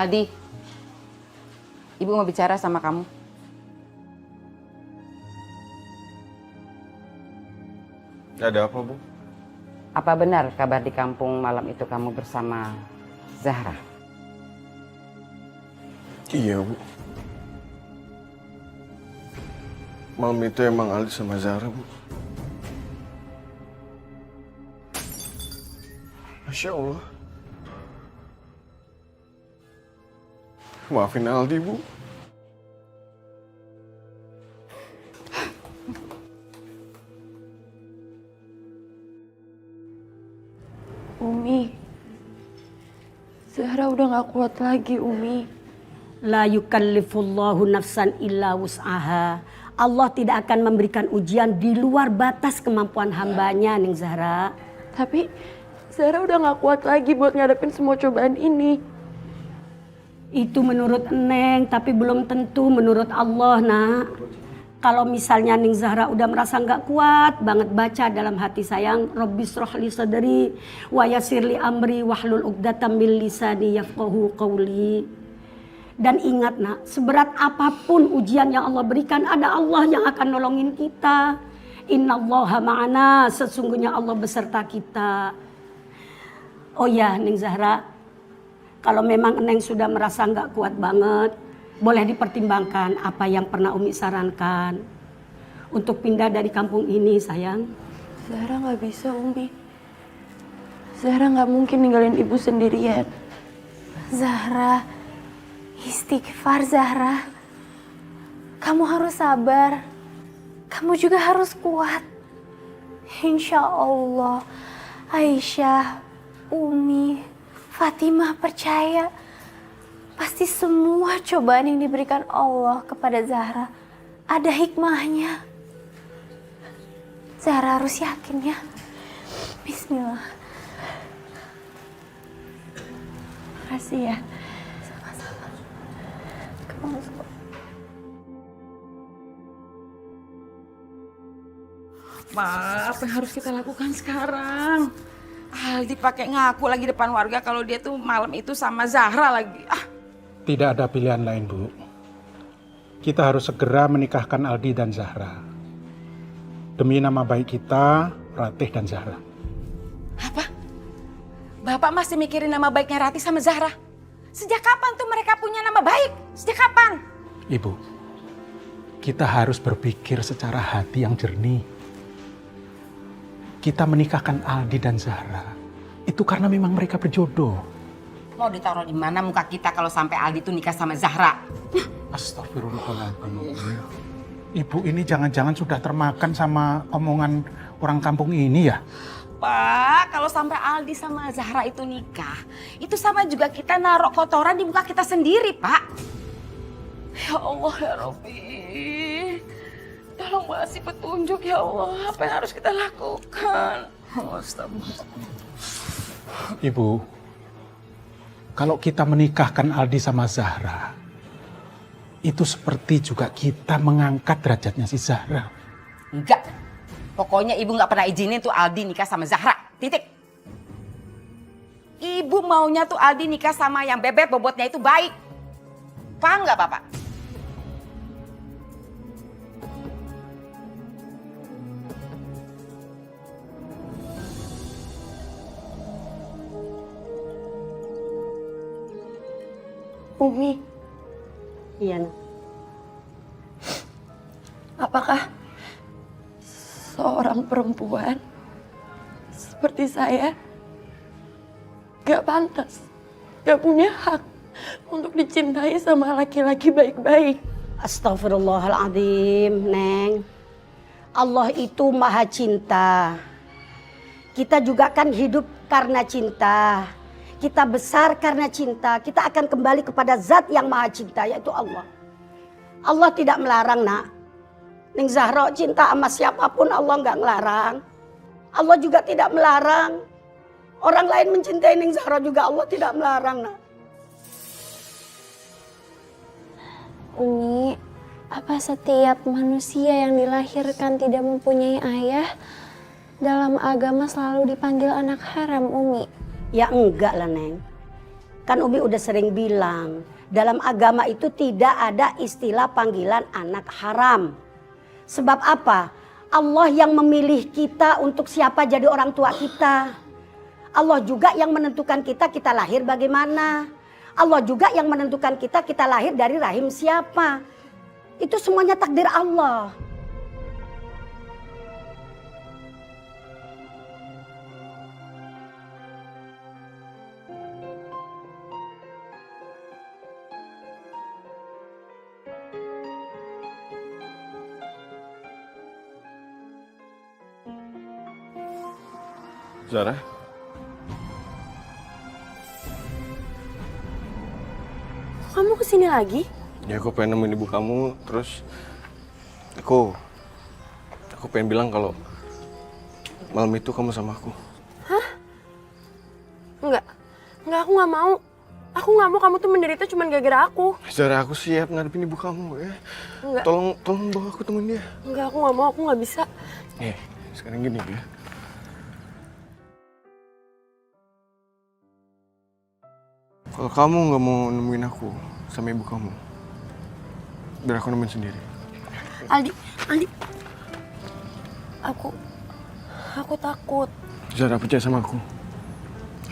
Aldi, Ibu mau bicara sama kamu. Ada apa, Bu? Apa benar kabar di kampung malam itu kamu bersama Zahra? Iya, Bu. Malam itu emang Aldi sama Zahra, Bu. Masya Allah. Maafin Aldi, Bu. Umi, Zahra udah gak kuat lagi, Umi. La yukallifullahu nafsan illa wus'aha. Allah tidak akan memberikan ujian di luar batas kemampuan hambanya, Neng Zahra. Tapi Zahra udah gak kuat lagi buat ngadepin semua cobaan ini. Itu menurut Neng, tapi belum tentu menurut Allah, nak. Kalau misalnya Neng Zahra udah merasa nggak kuat banget, baca dalam hati sayang, Rabbis rohli sadri wa yassirli amri wahlul uqdatam min lisani yafqahu qawli. Dan ingat, nak, seberat apapun ujian yang Allah berikan, ada Allah yang akan nolongin kita. Innallaha ma'ana, sesungguhnya Allah beserta kita. Oh ya, Neng Zahra, kalau memang Neng sudah merasa nggak kuat banget, boleh dipertimbangkan apa yang pernah Umi sarankan untuk pindah dari kampung ini, sayang. Zahra gak bisa, Umi. Zahra gak mungkin ninggalin ibu sendirian. Zahra, istighfar Zahra. Kamu harus sabar. Kamu juga harus kuat. Insya Allah, Aisyah, Umi, Fatimah percaya. Pasti semua cobaan yang diberikan Allah kepada Zahra ada hikmahnya. Zahra harus yakin ya. Bismillah. Makasih ya. Sama-sama. Kamu masuk. Ma, apa yang harus kita lakukan sekarang? Aldi pakai ngaku lagi depan warga kalau dia tuh malam itu sama Zahra lagi. Tidak ada pilihan lain, Bu. Kita harus segera menikahkan Aldi dan Zahra. Demi nama baik kita, Ratih dan Zahra. Apa? Bapak masih mikirin nama baiknya Ratih sama Zahra? Sejak kapan tuh mereka punya nama baik? Sejak kapan? Ibu, kita harus berpikir secara hati yang jernih. Kita menikahkan Aldi dan Zahra itu karena memang mereka berjodoh. Mau ditaruh di mana muka kita kalau sampai Aldi tuh nikah sama Zahra? Astagfirullahaladzim. Ibu ini jangan-jangan sudah termakan sama omongan orang kampung ini ya? Pak, kalau sampai Aldi sama Zahra itu nikah, itu sama juga kita naruh kotoran di muka kita sendiri, Pak. Ya Allah, ya Rabbi. Tolong kasih petunjuk, ya Allah. Apa yang harus kita lakukan? Ibu, kalau kita menikahkan Aldi sama Zahra, itu seperti juga kita mengangkat derajatnya si Zahra. Enggak. Pokoknya ibu nggak pernah izinin tuh Aldi nikah sama Zahra. Titik. Ibu maunya tuh Aldi nikah sama yang bebek bobotnya itu baik. Paham nggak, Bapak? Umi, Iya, nak. apakah seorang perempuan seperti saya gak pantas, gak punya hak untuk dicintai sama laki-laki baik-baik? Astagfirullahaladzim, Neng. Allah itu maha cinta. Kita juga kan hidup karena cinta. Kita besar karena cinta. Kita akan kembali kepada zat yang maha cinta, yaitu Allah. Allah tidak melarang, nak. Neng Zahra cinta sama siapapun Allah nggak ngelarang. Allah juga tidak melarang. Orang lain mencintai Neng Zahra juga Allah tidak melarang, nak. Umi, apa setiap manusia yang dilahirkan tidak mempunyai ayah dalam agama selalu dipanggil anak haram, Umi? Ya enggak lah, Neng. Kan Umi udah sering bilang, dalam agama itu tidak ada istilah panggilan anak haram. Sebab apa? Allah yang memilih kita untuk siapa jadi orang tua kita. Allah juga yang menentukan kita lahir bagaimana. Allah juga yang menentukan kita lahir dari rahim siapa. Itu semuanya takdir Allah. Zara? Kamu kesini lagi? Ya aku pengen nemuin ibu kamu, terus aku pengen bilang kalau malam itu kamu sama aku. Enggak, aku nggak mau. Aku nggak mau kamu tuh menderita cuma gara-gara aku. Zara, aku siap ngadepin ibu kamu ya. Enggak. Tolong bawa aku temuin dia. Enggak, aku nggak mau, aku nggak bisa. Sekarang gini ya. Kalau kamu nggak mau nemuin aku sama ibu kamu, biar aku nemuin sendiri. Aldi. Aku takut. Zara, percaya sama aku.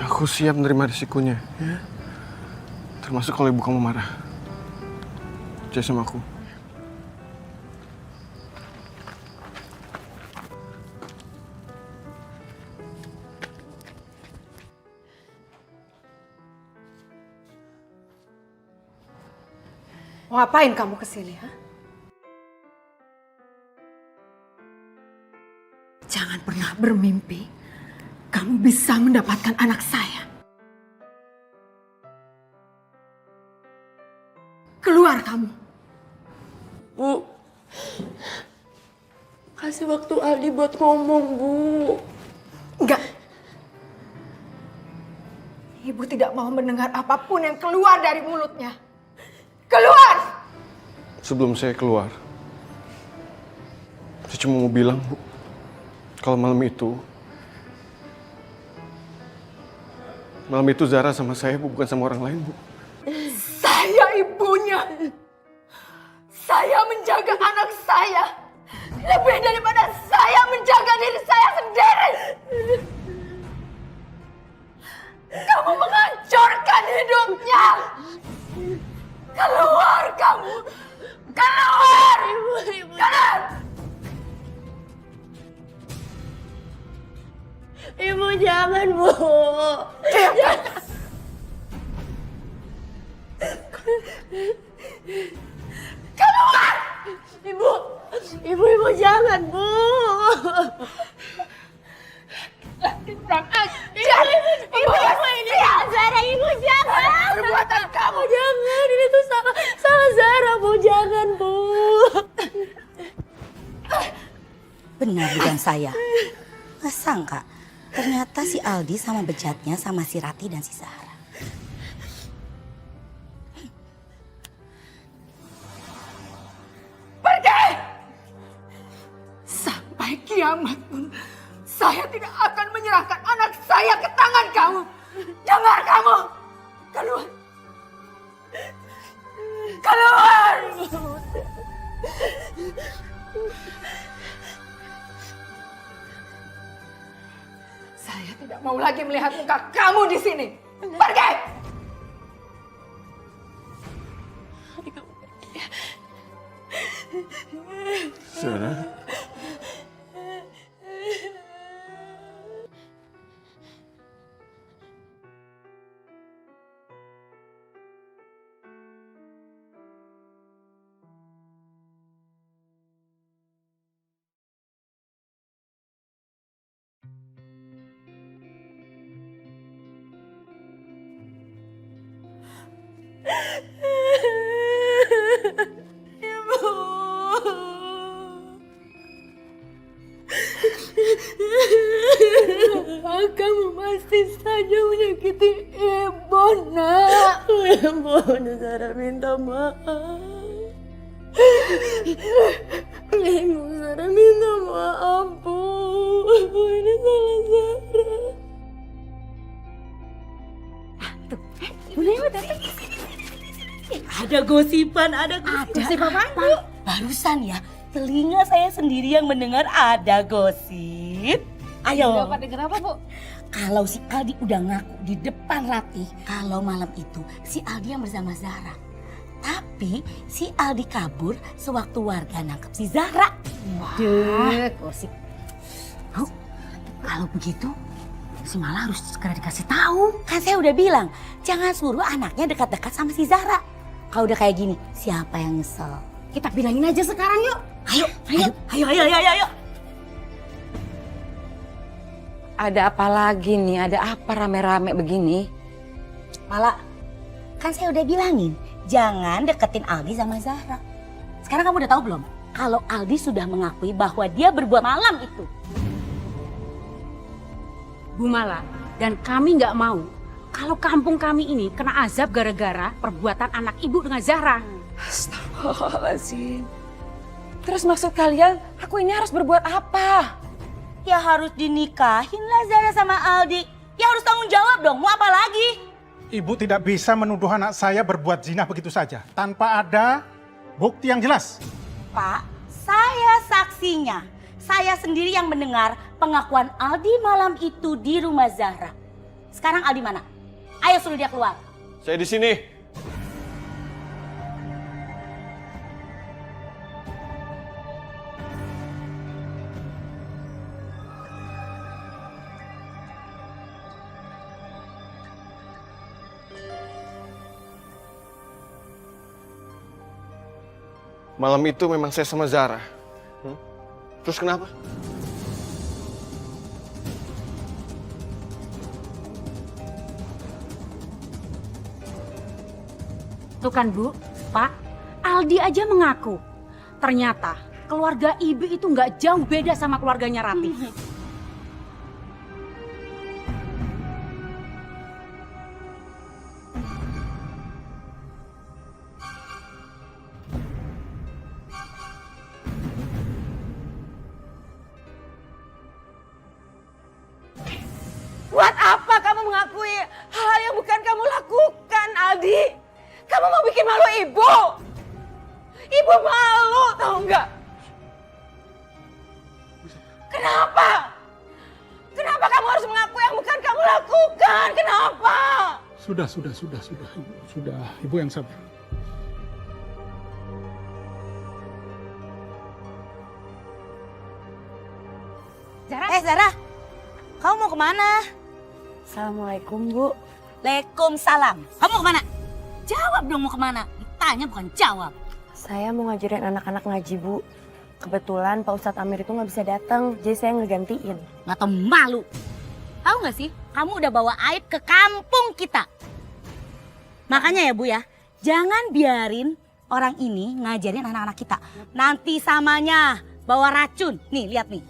Aku siap menerima risikonya, ya. Termasuk kalau ibu kamu marah. Percaya sama aku. Mau ngapain kamu kesini, ha? Jangan pernah bermimpi kamu bisa mendapatkan anak saya. Keluar kamu. Bu, kasih waktu Aldi buat ngomong, Bu. Enggak. Ibu tidak mau mendengar apapun yang keluar dari mulutnya. Keluar! Sebelum saya keluar, saya cuma mau bilang, Bu, kalau malam itu Zara sama saya, Bu, bukan sama orang lain, Bu. Saya ibunya. Saya menjaga anak saya lebih daripada saya menjaga diri saya sendiri. Kamu menghancurkan hidupnya. Keluar kamu. Keluar. Keluar. Ibu jangan, Bu. Keluar. Ibu jangan, Bu. Ibu ini Zara, Ibu jangan. Perbuatan kamu. Jangan, ini tuh salah Zara, Bu. Jangan, Bu. Benar bukan saya. Nggak sangka, ternyata si Aldi sama bejatnya sama si Rati dan si Zahra. Pergi! Sampai kiamat pun saya tidak akan menyerahkan anak saya ke tangan kamu. Dengar kamu! Keluar! Keluar! Saya tidak mau lagi melihat muka kamu di sini. Pergi! Zara. Kamu masih saja menyakiti Ibu, Nak. Ibu, Zara minta maaf. Ibu, Zara minta maaf, Bu. Ini salah Zara. Tuh, Bu Naiwa datang. Ada gosipan, Gosip apaan, Bu? Barusan ya, telinga saya sendiri yang mendengar ada gosip. Ayo. Dengar apa, Bu? Kalau si Aldi udah ngaku di depan Ratih, kalau malam itu si Aldi yang bersama Zahra. Tapi si Aldi kabur sewaktu warga nangkep si Zahra. Waduh, gosip. Bu, kalau begitu si Mala harus segera dikasih tahu. Kan saya udah bilang, jangan suruh anaknya dekat-dekat sama si Zahra. Kalau udah kayak gini, siapa yang nyesel? Kita bilangin aja sekarang yuk. Ayo. Ada apa lagi nih? Ada apa rame-rame begini? Mala, kan saya udah bilangin, jangan deketin Aldi sama Zahra. Sekarang kamu udah tahu belum? Kalau Aldi sudah mengakui bahwa dia berbuat malam itu. Bu Mala, dan kami nggak mau kalau kampung kami ini kena azab gara-gara perbuatan anak ibu dengan Zahra. Astagfirullahaladzim. Terus maksud kalian, aku ini harus berbuat apa? Ya harus dinikahin lah Zahra sama Aldi. Ya harus tanggung jawab dong, mau apa lagi? Ibu tidak bisa menuduh anak saya berbuat zina begitu saja tanpa ada bukti yang jelas. Pak, saya saksinya. Saya sendiri yang mendengar pengakuan Aldi malam itu di rumah Zahra. Sekarang Aldi mana? Ayo suruh dia keluar. Saya di sini. Malam itu memang saya sama Zahra. Terus kenapa? Tuh kan Bu, Pak, Aldi aja mengaku. Ternyata keluarga Ibu itu nggak jauh beda sama keluarganya Ratih. Buat apa kamu mengakui hal yang bukan kamu lakukan, Aldi? Kamu mau bikin malu ibu. Ibu malu, tahu nggak? Kenapa? Kenapa kamu harus mengakui yang bukan kamu lakukan? Kenapa? Sudah, Ibu yang sabar. Zahra, kamu mau kemana? Assalamualaikum, Bu. Waalaikumsalam. Kamu kemana? Jawab dong mau kemana. Ditanya bukan jawab. Saya mau ngajarin anak-anak ngaji, Bu. Kebetulan Pak Ustadz Amir itu nggak bisa datang, jadi saya ngegantiin. Nggak tau malu. Tahu nggak sih, kamu udah bawa aib ke kampung kita. Makanya ya Bu ya, jangan biarin orang ini ngajarin anak-anak kita. Nanti samanya bawa racun. Nih, lihat nih.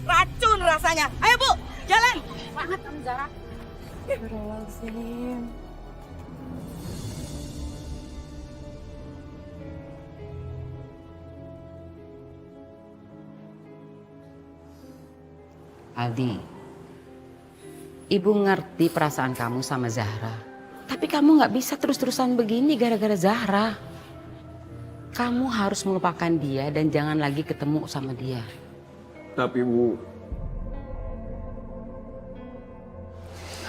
Racun rasanya. Ayo Bu, jalan. Banget kamu Zahra. Astagfirullahaladzim. Aldi, Ibu ngerti perasaan kamu sama Zahra. Tapi kamu nggak bisa terus-terusan begini gara-gara Zahra. Kamu harus melupakan dia dan jangan lagi ketemu sama dia. Tapi Bu,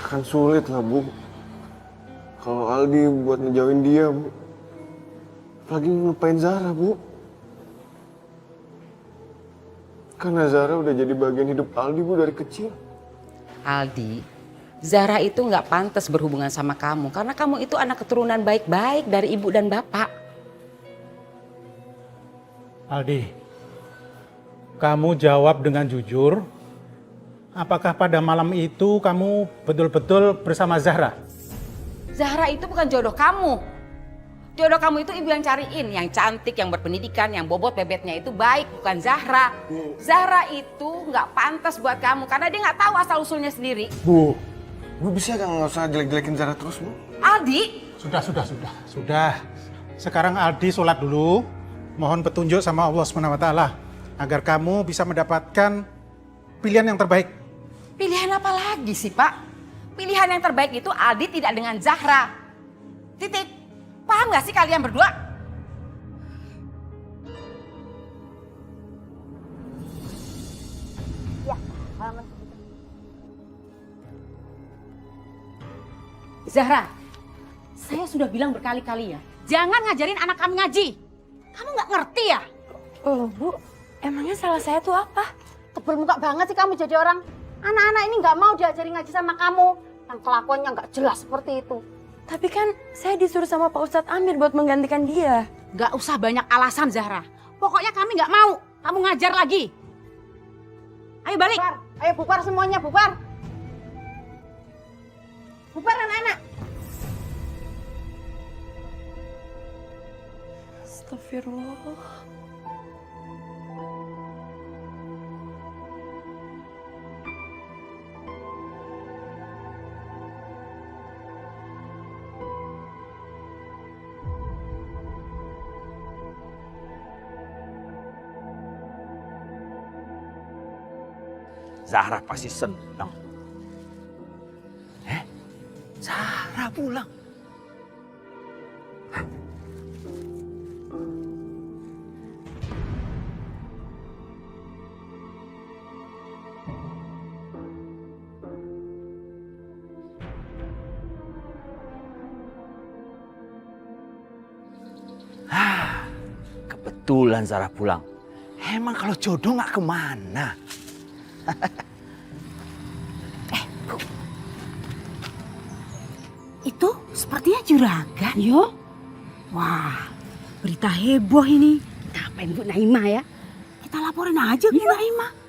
akan sulit lah Bu. Kalau Aldi buat ngejauhin dia Bu. Apalagi ngelupain Zahra Bu. Karena Zahra udah jadi bagian hidup Aldi Bu dari kecil. Aldi, Zahra itu nggak pantas berhubungan sama kamu karena kamu itu anak keturunan baik-baik dari ibu dan bapak. Aldi, kamu jawab dengan jujur. Apakah pada malam itu kamu betul-betul bersama Zahra? Zahra itu bukan jodoh kamu. Jodoh kamu itu ibu yang cariin, yang cantik, yang berpendidikan, yang bobot bebetnya itu baik, bukan Zahra. Zahra itu nggak pantas buat kamu karena dia nggak tahu asal usulnya sendiri. Bu bisa nggak usah jelek-jelekin Zahra terus Bu? Aldi, Sudah. Sekarang Aldi sholat dulu. Mohon petunjuk sama Allah SWT agar kamu bisa mendapatkan pilihan yang terbaik. pilihan apa lagi sih Pak? pilihan yang terbaik itu Aldi tidak dengan Zahra. Titik. Paham gak sih kalian berdua? Zahra, saya sudah bilang berkali-kali ya, jangan ngajarin anak kami ngaji. Kamu nggak ngerti ya? Loh Bu, emangnya salah saya tuh apa? Tebel muka banget sih kamu jadi orang. Anak-anak ini nggak mau diajarin ngaji sama kamu. Yang kelakuannya nggak jelas seperti itu. Tapi kan saya disuruh sama Pak Ustadz Amir buat menggantikan dia. Nggak usah banyak alasan Zahra. Pokoknya kami nggak mau. Kamu ngajar lagi. Ayo balik. Bubar. Ayo bubar semuanya, bubar. Bubar anak-anak. Astagfirullah. Zahra pasti senang. Zahra pulang. Kebetulan Zahra pulang. Emang kalau jodoh nggak kemana? Bu. Itu sepertinya juragan. Yo, Wah, berita heboh ini. Kita apain Bu Naimah ya? Kita laporin aja ke Bu Naimah.